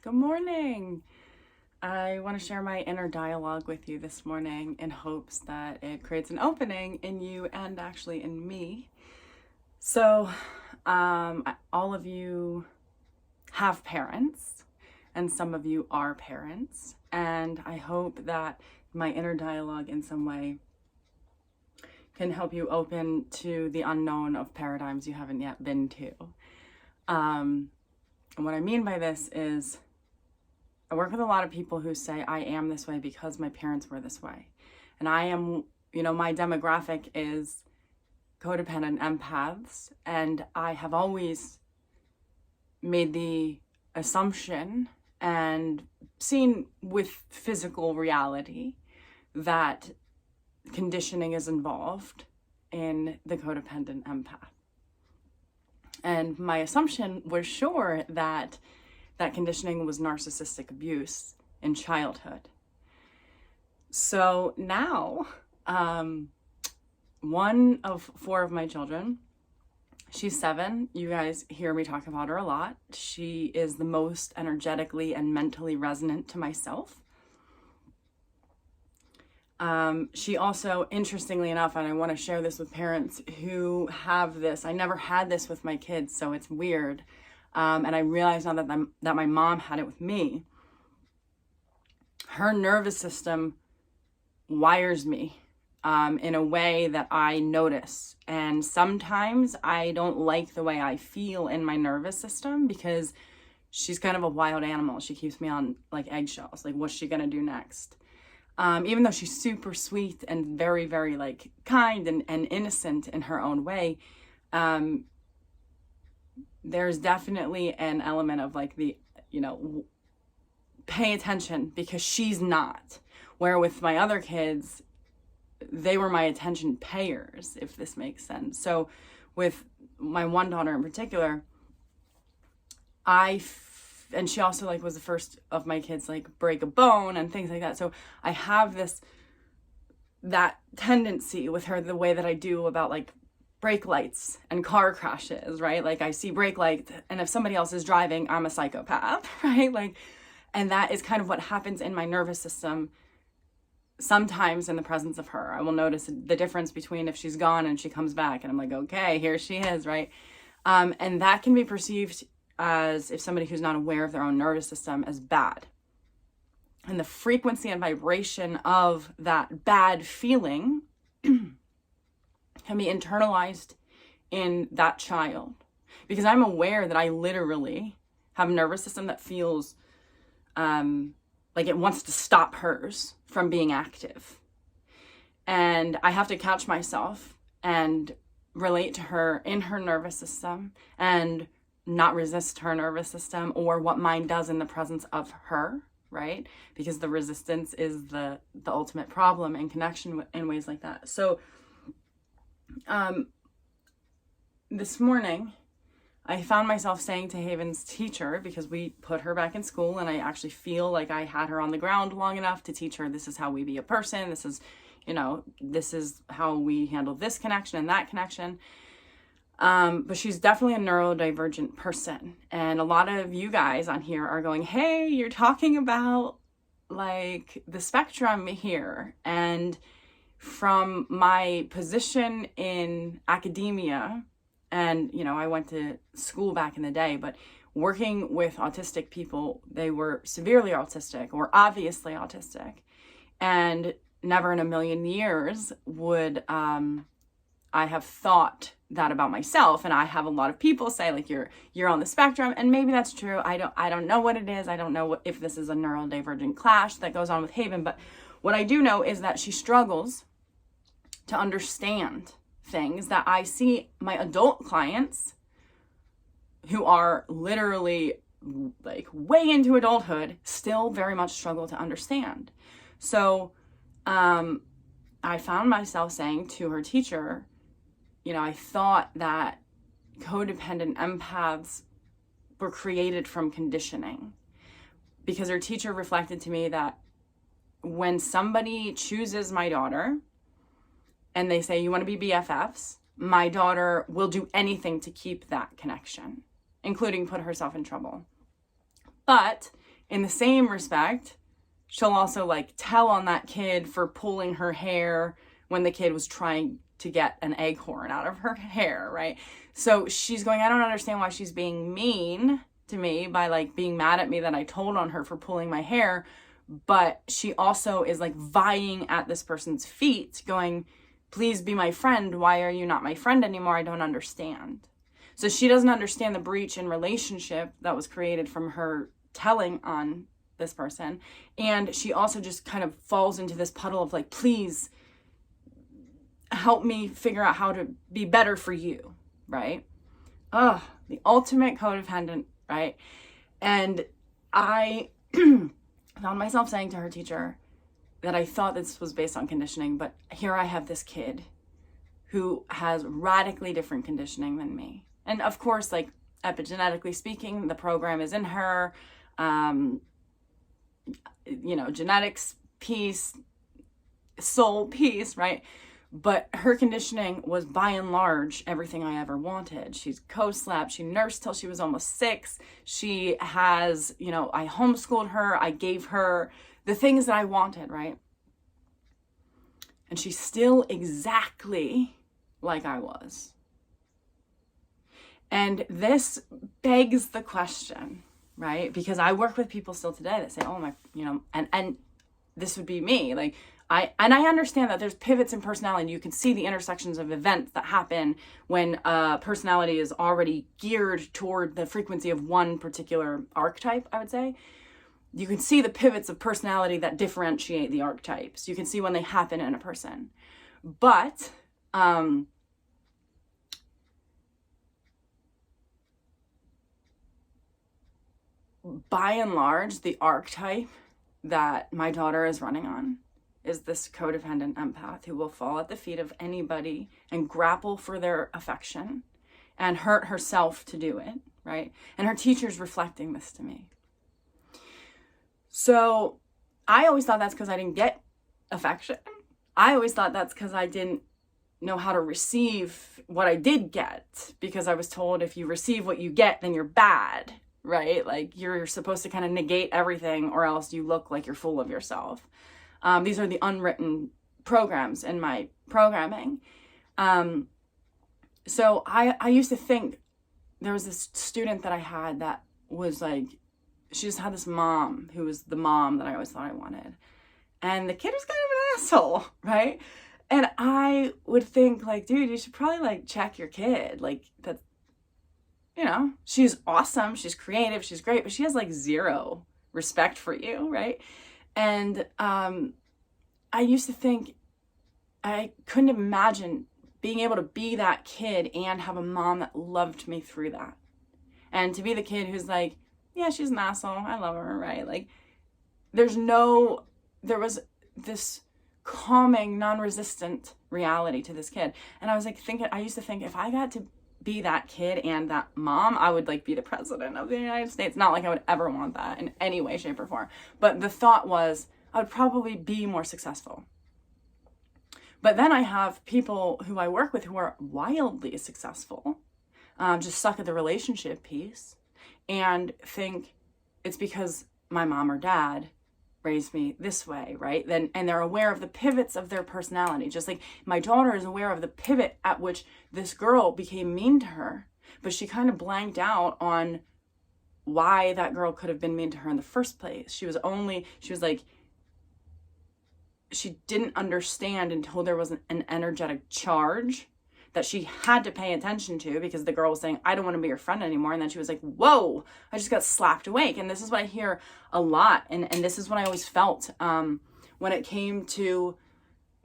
Good morning. I want to share my inner dialogue with you this morning in hopes that it creates an opening in you and actually in me. So, all of you have parents, and some of you are parents, and I hope that my inner dialogue in some way can help you open to the unknown of paradigms you haven't yet been to. And what I mean by this is, I work with a lot of people who say, I am this way because my parents were this way. And I am, my demographic is codependent empaths. And I have always made the assumption and seen with physical reality that conditioning is involved in the codependent empath. And my assumption was sure that conditioning was narcissistic abuse in childhood. So now, one of 4 of my children, she's 7. You guys hear me talk about her a lot. She is the most energetically and mentally resonant to myself. She also, interestingly enough, and I want to share this with parents who have this, I never had this with my kids, so it's weird. And I realize now that my mom had it with me. Her nervous system wires me in a way that I notice. And sometimes I don't like the way I feel in my nervous system because she's kind of a wild animal. She keeps me on like eggshells. Like, what's she gonna do next? Even though she's super sweet and very, very like kind and innocent in her own way, there's definitely an element of like the, pay attention because she's not. Where with my other kids, they were my attention payers, if this makes sense. So with my one daughter in particular, and she also like was the first of my kids like break a bone and things like that. So I have that tendency with her the way that I do about like brake lights and car crashes, right? Like I see brake lights and if somebody else is driving, I'm a psychopath, right? Like, and that is kind of what happens in my nervous system sometimes in the presence of her. I will notice the difference between if she's gone and she comes back and I'm like, okay, here she is, right? And that can be perceived as, if somebody who's not aware of their own nervous system, as bad. And the frequency and vibration of that bad feeling can be internalized in that child. Because I'm aware that I literally have a nervous system that feels like it wants to stop hers from being active. And I have to catch myself and relate to her in her nervous system and not resist her nervous system or what mine does in the presence of her, right? Because the resistance is the ultimate problem in connection in ways like that. So this morning, I found myself saying to Haven's teacher, because we put her back in school and I actually feel like I had her on the ground long enough to teach her, this is how we be a person. This is, this is how we handle this connection and that connection. But she's definitely a neurodivergent person. And a lot of you guys on here are going, hey, you're talking about like the spectrum here. And from my position in academia, and, I went to school back in the day, but working with autistic people, they were severely autistic or obviously autistic. And never in a million years would I have thought that about myself. And I have a lot of people say like, you're on the spectrum, and maybe that's true. I don't know what it is. I don't know if this is a neurodivergent clash that goes on with Haven, but what I do know is that she struggles to understand things that I see my adult clients who are literally like way into adulthood still very much struggle to understand. So I found myself saying to her teacher, I thought that codependent empaths were created from conditioning, because her teacher reflected to me that when somebody chooses my daughter and they say, you want to be BFFs, my daughter will do anything to keep that connection, including put herself in trouble. But in the same respect, she'll also like tell on that kid for pulling her hair when the kid was trying to get an acorn out of her hair, right? So she's going, I don't understand why she's being mean to me by like being mad at me that I told on her for pulling my hair. But she also is like vying at this person's feet going, please be my friend. Why are you not my friend anymore? I don't understand. So she doesn't understand the breach in relationship that was created from her telling on this person. And she also just kind of falls into this puddle of like, please help me figure out how to be better for you, right? The ultimate codependent, right? And I found myself saying to her teacher that I thought this was based on conditioning, but here I have this kid who has radically different conditioning than me. And of course, like epigenetically speaking, the program is in her, genetics piece, soul piece, right? But her conditioning was by and large everything I ever wanted. She's co-slept, she nursed till she was almost 6. She has, I homeschooled her, I gave her the things that I wanted, right? And she's still exactly like I was. And this begs the question, right? Because I work with people still today that say, oh my, and this would be me. Like, I understand that there's pivots in personality, and you can see the intersections of events that happen when personality is already geared toward the frequency of one particular archetype, I would say. You can see the pivots of personality that differentiate the archetypes. You can see when they happen in a person. But by and large, the archetype that my daughter is running on is this codependent empath who will fall at the feet of anybody and grapple for their affection and hurt herself to do it, right? And her teacher's reflecting this to me. So I always thought that's because I didn't get affection. I always thought that's because I didn't know how to receive what I did get, because I was told if you receive what you get, then you're bad, right? Like you're supposed to kind of negate everything or else you look like you're full of yourself. These are the unwritten programs in my programming. So I used to think there was this student that I had that was like, she just had this mom who was the mom that I always thought I wanted. And the kid was kind of an asshole, right? And I would think like, dude, you should probably like check your kid. Like that's, she's awesome. She's creative. She's great, but she has like zero respect for you, right? And I used to think I couldn't imagine being able to be that kid and have a mom that loved me through that. And to be the kid who's like, yeah, she's an asshole, I love her, right? Like there was this calming, non-resistant reality to this kid. And I was like I used to think if I got to be that kid and that mom, I would like be the president of the United States. Not like I would ever want that in any way, shape, or form. But the thought was I would probably be more successful. But then I have people who I work with who are wildly successful, just stuck at the relationship piece, and think it's because my mom or dad raised me this way, right? And they're aware of the pivots of their personality. Just like my daughter is aware of the pivot at which this girl became mean to her, but she kind of blanked out on why that girl could have been mean to her in the first place. She didn't understand until there was an energetic charge that she had to pay attention to, because the girl was saying, I don't want to be your friend anymore. And then she was like, whoa, I just got slapped awake. And this is what I hear a lot. And this is what I always felt when it came to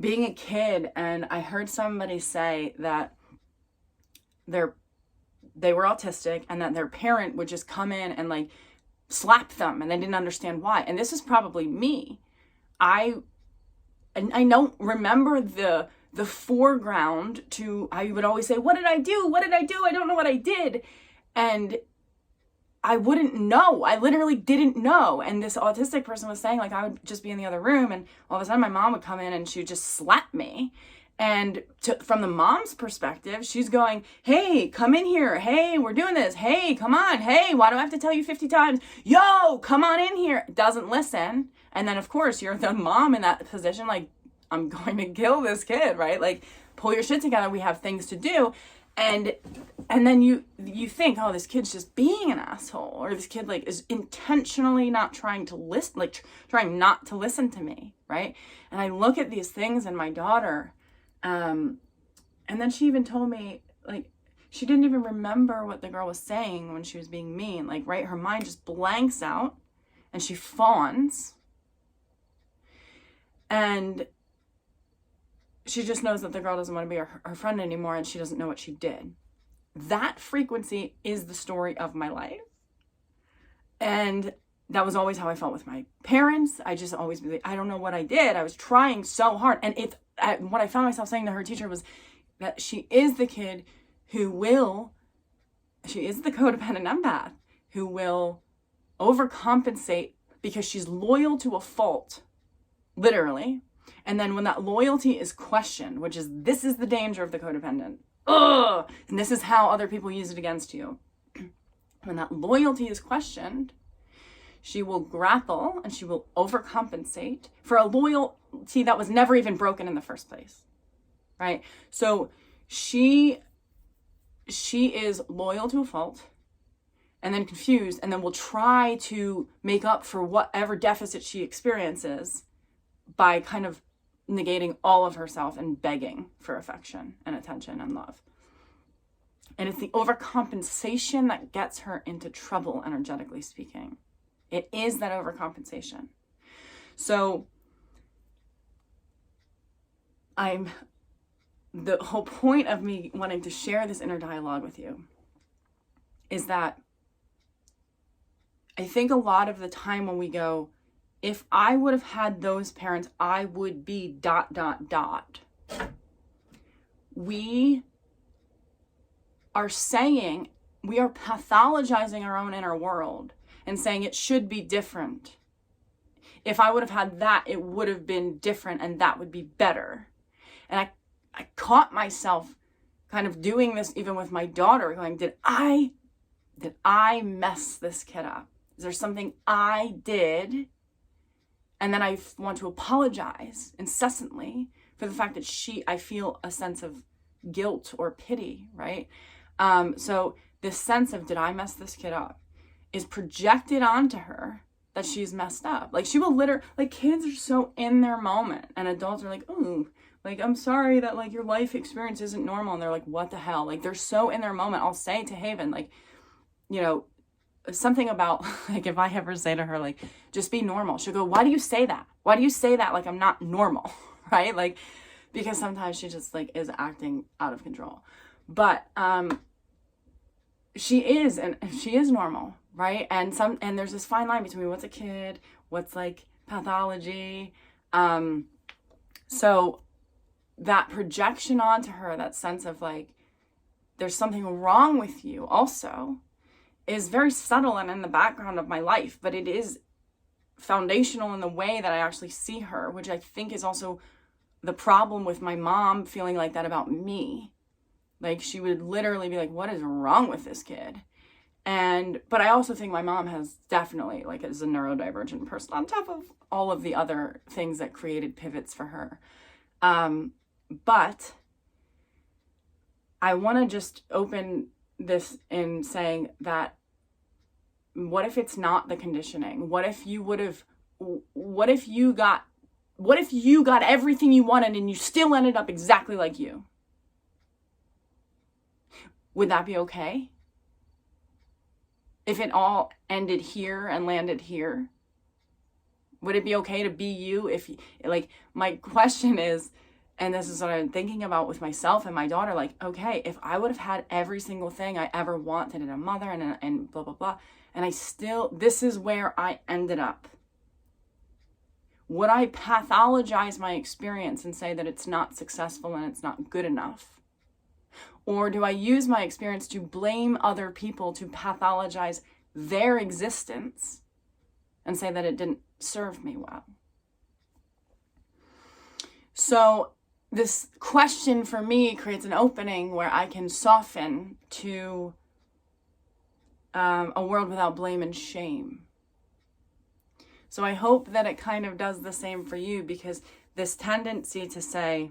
being a kid. And I heard somebody say that they were autistic and that their parent would just come in and like slap them and they didn't understand why. And this is probably me. I don't remember the foreground to, I would always say, what did I do? What did I do? I don't know what I did. And I wouldn't know. I literally didn't know. And this autistic person was saying like, I would just be in the other room and all of a sudden my mom would come in and she would just slap me. And from the mom's perspective, she's going, hey, come in here. Hey, we're doing this. Hey, come on. Hey, why do I have to tell you 50 times? Yo, come on in here. Doesn't listen. And then, of course, you're the mom in that position, like, I'm going to kill this kid, right? Like, pull your shit together. We have things to do. And then you think, oh, this kid's just being an asshole, or this kid like is intentionally not trying to listen, like trying not to listen to me, right? And I look at these things in my daughter, and then she even told me, like, she didn't even remember what the girl was saying when she was being mean, like, right? Her mind just blanks out, and she fawns, and she just knows that the girl doesn't want to be her friend anymore, and she doesn't know what she did. That frequency is the story of my life. And that was always how I felt with my parents. I just always, I don't know what I did. I was trying so hard. And what I found myself saying to her teacher was that she is the kid she is the codependent empath who will overcompensate because she's loyal to a fault, literally. And then when that loyalty is questioned, this is the danger of the codependent. Ugh! And this is how other people use it against you. When that loyalty is questioned, she will grapple and she will overcompensate for a loyalty that was never even broken in the first place, right? So she is loyal to a fault and then confused, and then will try to make up for whatever deficit she experiences by kind of negating all of herself and begging for affection and attention and love. And it's the overcompensation that gets her into trouble, energetically speaking. It is that overcompensation. So the whole point of me wanting to share this inner dialogue with you is that I think a lot of the time when we go, if I would have had those parents, I would be ... We are saying, we are pathologizing our own inner world and saying it should be different. If I would have had that, it would have been different and that would be better. And I caught myself kind of doing this even with my daughter, going, did I mess this kid up? Is there something I did? And then I want to apologize incessantly for the fact that I feel a sense of guilt or pity, right? So this sense of, did I mess this kid up, is projected onto her that she's messed up. Like, she will like, kids are so in their moment, and adults are like, ooh, like, I'm sorry that like your life experience isn't normal. And they're like, what the hell? Like, they're so in their moment. I'll say to Haven, like, you know, something about, like, if I ever say to her, like, just be normal, she'll go, why do you say that? Why do you say that? Like, I'm not normal, right? Like, because sometimes she just like is acting out of control. But she is normal, right? And there's this fine line between what's a kid, what's like pathology. So that projection onto her, that sense of like, there's something wrong with you also, is very subtle and in the background of my life, but it is foundational in the way that I actually see her, which I think is also the problem with my mom feeling like that about me. Like, she would literally be like, what is wrong with this kid? But I also think my mom has definitely, like, is a neurodivergent person on top of all of the other things that created pivots for her. But I want to just open this in saying that, what if it's not the conditioning? What if you got everything you wanted and you still ended up exactly like you? Would that be okay? If it all ended here and landed here? Would it be okay to be you? Like, my question is, and this is what I'm thinking about with myself and my daughter, like, okay, if I would have had every single thing I ever wanted in a mother and blah, blah, blah, and this is where I ended up. Would I pathologize my experience and say that it's not successful and it's not good enough? Or do I use my experience to blame other people, to pathologize their existence and say that it didn't serve me well? So this question for me creates an opening where I can soften to a world without blame and shame. So I hope that it kind of does the same for you, because this tendency to say,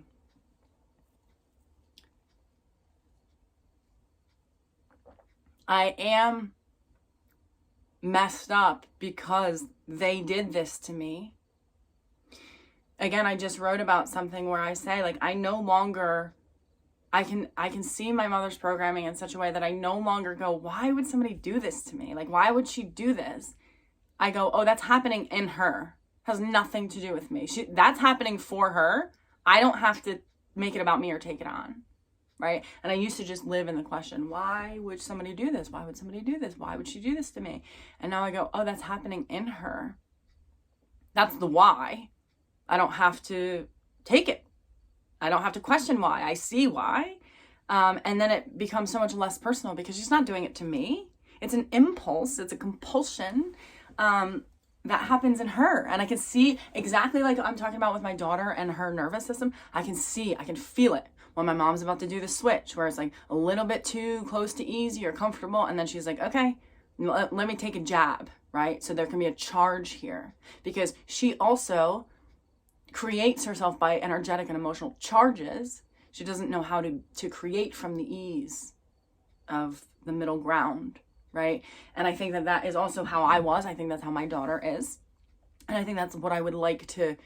I am messed up because they did this to me. Again, I just wrote about something where I say, like, I no longer, I can see my mother's programming in such a way that I no longer go, why would somebody do this to me? Like, why would she do this? I go, oh, that's happening in her. It has nothing to do with me. That's happening for her. I don't have to make it about me or take it on, right? And I used to just live in the question, why would somebody do this? Why would somebody do this? Why would she do this to me? And now I go, oh, that's happening in her. That's the why. I don't have to take it. I don't have to question why. I see why. And then it becomes so much less personal because she's not doing it to me. It's an impulse. It's a compulsion that happens in her. And I can see exactly like I'm talking about with my daughter and her nervous system. I can feel it when my mom's about to do the switch, where it's like a little bit too close to easy or comfortable. And then she's like, okay, let me take a jab, right? So there can be a charge here, because she also creates herself by energetic and emotional charges. She doesn't know how to create from the ease of the middle ground, right? And I think that is also how I was. I think that's how my daughter is. And I think that's what I would like to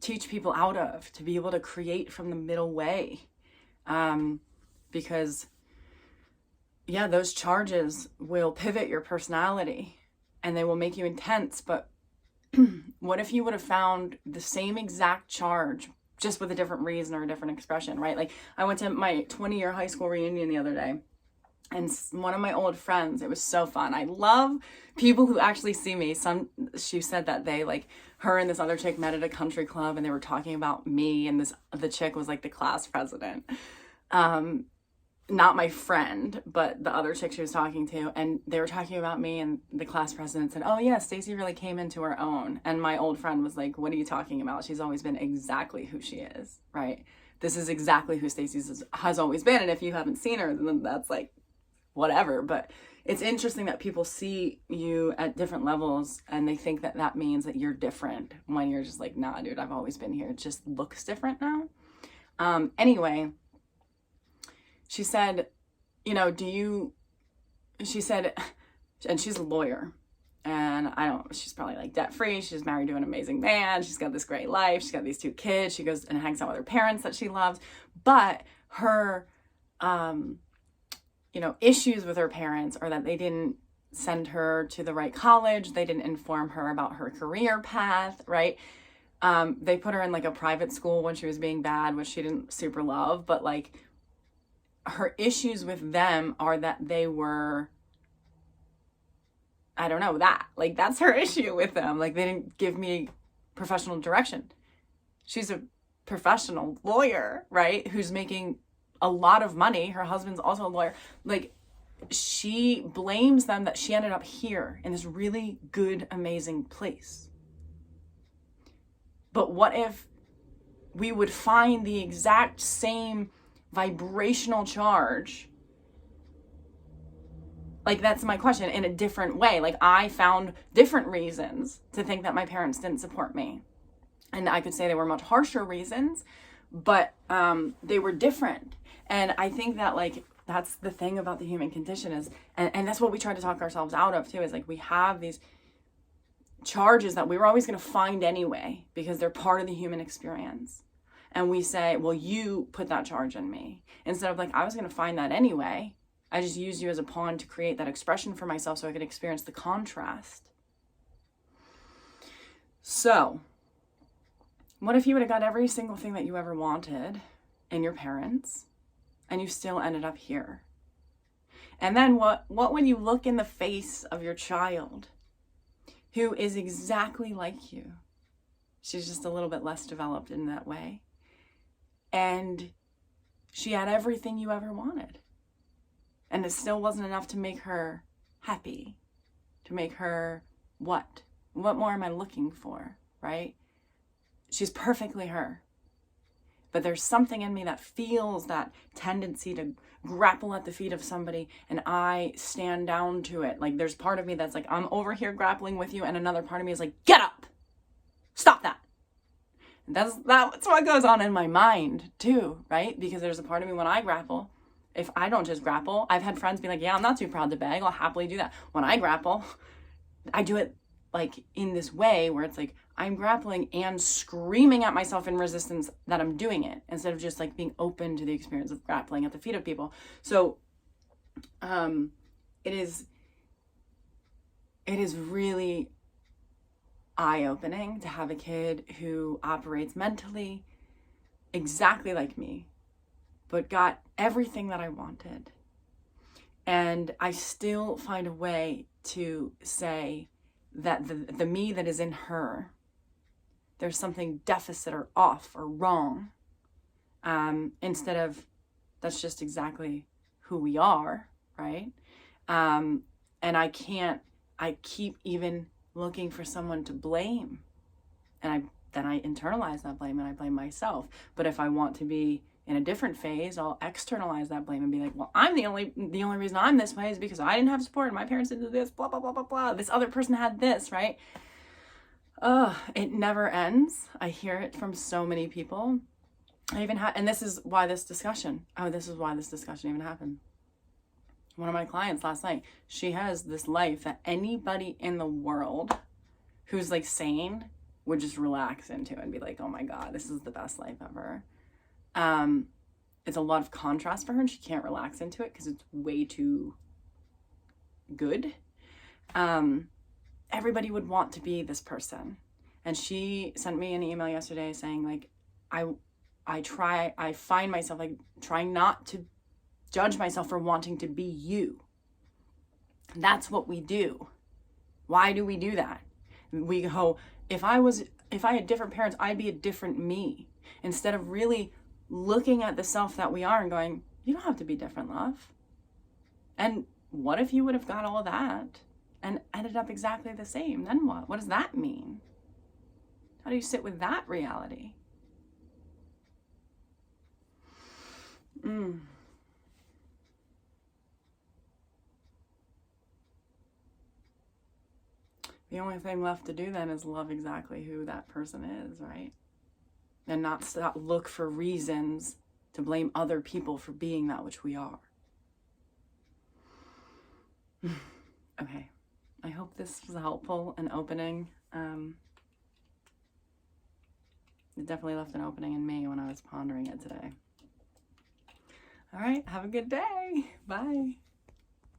teach people out of, to be able to create from the middle way. Because, yeah, those charges will pivot your personality and they will make you intense. But what if you would have found the same exact charge just with a different reason or a different expression, right? Like, I went to my 20-year high school reunion the other day, and one of my old friends, it was so fun. I love people who actually see me. She said that they, like, her and this other chick met at a country club and they were talking about me, and the chick was like the class president. Not my friend, but the other chick she was talking to, and they were talking about me, and the class president said, oh yeah, Stacy really came into her own. And my old friend was like, what are you talking about? She's always been exactly who she is, right? This is exactly who Stacy has always been. And if you haven't seen her, then that's like, whatever. But it's interesting that people see you at different levels and they think that that means that you're different, when you're just like, nah, dude, I've always been here. It just looks different now. Anyway, she said, she said, and she's a lawyer, and she's probably like debt free. She's married to an amazing man. She's got this great life. She's got these 2 kids. She goes and hangs out with her parents that she loves. But her, issues with her parents are that they didn't send her to the right college. They didn't inform her about her career path, right? They put her in like a private school when she was being bad, which she didn't super love, but like, her issues with them are that they were, I don't know, that's her issue with them. Like, they didn't give me professional direction. She's a professional lawyer, right? Who's making a lot of money. Her husband's also a lawyer. Like, she blames them that she ended up here in this really good, amazing place. But what if we would find the exact same vibrational charge? Like, that's my question, in a different way. Like, I found different reasons to think that my parents didn't support me. And I could say they were much harsher reasons, but they were different. And I think that, like, that's the thing about the human condition is, and that's what we try to talk ourselves out of too, is like, we have these charges that we were always going to find anyway, because they're part of the human experience. And we say, well, you put that charge in me. Instead of like, I was going to find that anyway. I just used you as a pawn to create that expression for myself so I could experience the contrast. So, what if you would have got every single thing that you ever wanted in your parents, and you still ended up here? And then what when you look in the face of your child, who is exactly like you? She's just a little bit less developed in that way. And she had everything you ever wanted. And it still wasn't enough to make her happy. To make her what? What more am I looking for, right? She's perfectly her. But there's something in me that feels that tendency to grapple at the feet of somebody, and I stand down to it. Like, there's part of me that's like, I'm over here grappling with you, and another part of me is like, get up! Stop that! And that's what goes on in my mind too, right? Because there's a part of me when I grapple, if I don't just grapple, I've had friends be like, yeah, I'm not too proud to beg, I'll happily do that. When I grapple, I do it like in this way where it's like, I'm grappling and screaming at myself in resistance that I'm doing it, instead of just like being open to the experience of grappling at the feet of people. So it is really eye-opening to have a kid who operates mentally exactly like me, but got everything that I wanted. And I still find a way to say that the me that is in her, there's something deficit or off or wrong, instead of that's just exactly who we are, right? And I keep even looking for someone to blame, and then I internalize that blame and I blame myself. But if I want to be in a different phase, I'll externalize that blame and be like, well, I'm the only reason I'm this way is because I didn't have support and my parents didn't do this, blah, blah, blah, blah, blah. This other person had this, right? It never ends. I hear it from so many people. And this is why this discussion even happened. One of my clients last night, she has this life that anybody in the world who's like sane would just relax into and be like, oh my God, this is the best life ever. It's a lot of contrast for her, and she can't relax into it because it's way too good. Everybody would want to be this person. And she sent me an email yesterday saying like, I find myself like trying not to judge myself for wanting to be you. That's what we do. Why do we do that? We go, if I had different parents, I'd be a different me. Instead of really looking at the self that we are and going, you don't have to be different, love. And what if you would have got all of that and ended up exactly the same? Then what? What does that mean? How do you sit with that reality? The only thing left to do then is love exactly who that person is, right? And not look for reasons to blame other people for being that which we are. Okay. I hope this was helpful and opening. It definitely left an opening in me when I was pondering it today. All right. Have a good day. Bye.